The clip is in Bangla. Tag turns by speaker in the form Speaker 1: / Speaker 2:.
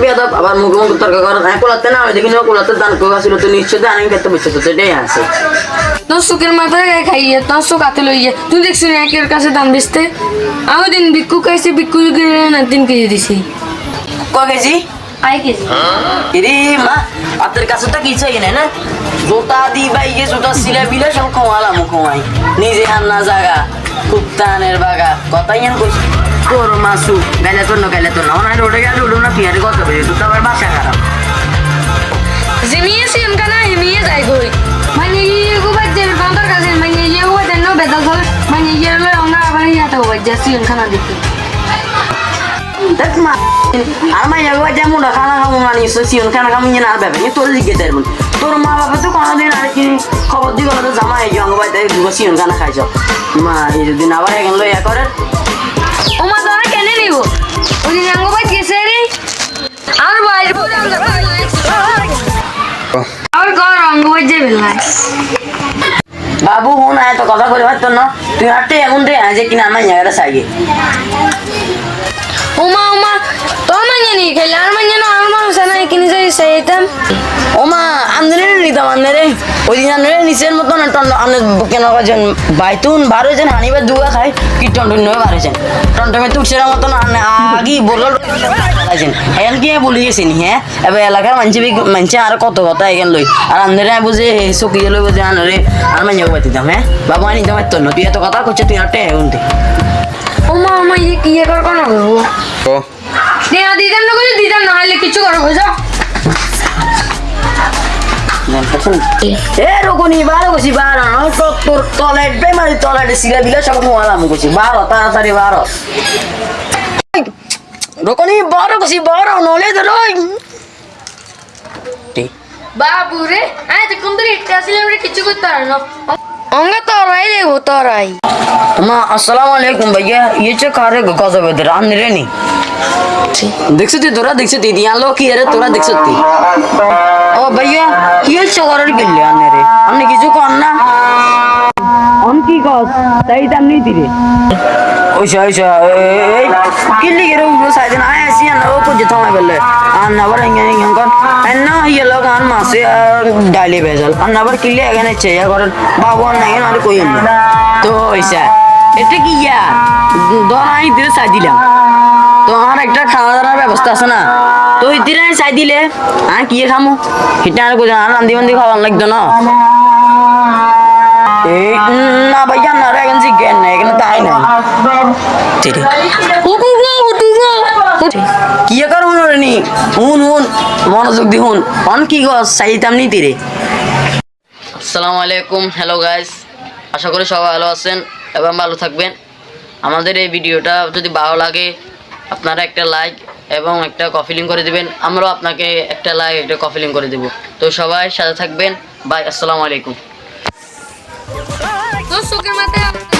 Speaker 1: বেয়াদব আবার মুখ মুখ তর্ক করে না কোলাতে না আমি দেখি না কোলাতে দান করে আসলে তো নিশ্চয় দান আমি করতে বসে তো সেটাই আছে
Speaker 2: তোর সুখের মাথায় খাইয়ে তোর সুখ হাতে লইয়ে তুই দেখছি না একের কাছে দাম বেচতে আমি দিন ভিক্ষু খাইছি ভিক্ষু না 3 কেজি দিছি
Speaker 1: কয় কেজি
Speaker 2: 5 কেজি
Speaker 1: এরে মা আপনার কাছে তো কিছু এখানে না জোতা দি বাইকে জোতা সিলা বিলে সব খাওয়ালাম খাওয়াই নিজে আন্না জায়গা কুপ্তানের বাগা কথাই আন কইছি তোর মাসু গাইলে তোর না ওনা রোডে গেলে রোড না পিয়ারে কত বেশি তো আবার বাসা খারাপ
Speaker 2: জিমিয়ে সিন কানা হিমিয়ে যাই গই মানে ইয়ে গো বাজে বান্দর কাছে মানে ইয়ে গো দেন না বেদা গল মানে ইয়ে লয় আমরা আবার ইয়াটা বাজে সিন কানা দেখি
Speaker 1: দেখ মা আর মা যাবো যেমন খানা খাবো মানে সিয়ন খানা খাবো না আর ব্যাপার তোর দিকে দেয় তোর মা বাবা তো কোনোদিন আর কি খবর দিকে তো জামা এই জঙ্গ বাই দুটো সিয়ন খানা খাইছ মা এই যদি আবার এখন লইয়া করে
Speaker 2: ও মা তোরা কেনে নিব ওই জঙ্গ বাই গেছে রে আর বাইরে আর ঘর রঙ্গ বাজে বেলা
Speaker 1: বাবু হুন আয় তো কথা করে পারতো না তুই হাঁটতে এখন রে আজ কিনা আমার জায়গাটা সাইগে
Speaker 2: ওমা তো মানে নি খেলে আর মানে না আর মানুষ না কিনে যাই সেইতাম
Speaker 1: ওমা আমদানি নিতাম আন্দারে ওই দিন আন্দারে নিচের মতন আমাদের কেন কাজন বাইতুন বারোজন হানিবার দুয়া খাই কি টন্টন নয় বারোজন টন্টমে তুটসের মতন আগি বলল খাইছেন এখন কি বলি গেছেনি হ্যাঁ এবার এলাকার মানছে আর কত কথা এখান লই আর আন্দারে বুঝে চকি লই বুঝে আনরে আর মানে বাতিতাম হ্যাঁ বাবু আনি তোমার তো তুই এত কথা করছে তুই হাঁটে এখন
Speaker 2: ওমা ইয়ে কি কর কোন করবো দেয়া দিতাম না হলে কিছু করবো বুঝো
Speaker 1: এ রকনি বারো কইছি বারো তোর তলায় বেমারি তলায় সিলা বিলা সব মোয়ালাম কইছি বারো তাড়াতাড়ি বারো রকনি বারো কইছি বারো নলে তো রই
Speaker 2: বাবু রে আয় তো কোন দিন ইটটা আসলে আমরা কিছু করতে পারো না অঙ্গে তরাই দেবো তরাই
Speaker 1: মা আসসালামু আলাইকুম ভাইয়া ये जो कारे गजब है रान रे नी देख सकती तोरा देख सकती दिया लो की अरे तोरा देख सकती ओ भैया ये चोकर के ले आने रे हमने किछु कोन ना অন কি কস তাই দাম নি দিরে ওইসা এই কিল্লি গেরো সাইদেন আয় আসি না ও কো যেতে হয় বলে আর না বড় ইংনে ইংন কর না ইয়ে লোক আন মাসে ডাইলে বেজাল আর না বড় কিল্লি এখানে চেয়া করেন বাবু আর নাই আর কই না তো ওইসা এটা কি ইয়া দরাই দিরে সাই দিলাম তো আর একটা খাওয়া দাওয়ার ব্যবস্থা আছে না তো ওই দিরে সাই দিলে আর কি খামু এটা আর কই আর রান্দি বান্দি খাওয়া লাগতো না এই না ভাইয়া না রে এখন জিজ্ঞেস না এখানে তাই নাই কি কর হুনি হুন মনোযোগ দি হুন অন কি গো চাইতাম নি তিরে আসসালামু আলাইকুম হ্যালো গাইস আশা করি সবাই ভালো আছেন এবং ভালো থাকবেন আমাদের এই ভিডিওটা যদি ভালো লাগে আপনারা একটা লাইক এবং একটা কপি লিংক করে দিবেন আমরাও আপনাকে একটা লাইক একটা কপি লিংক করে দেব তো সবাই সাথে থাকবেন বাই আসসালামু আলাইকুম
Speaker 2: তোর সুখের মাথায়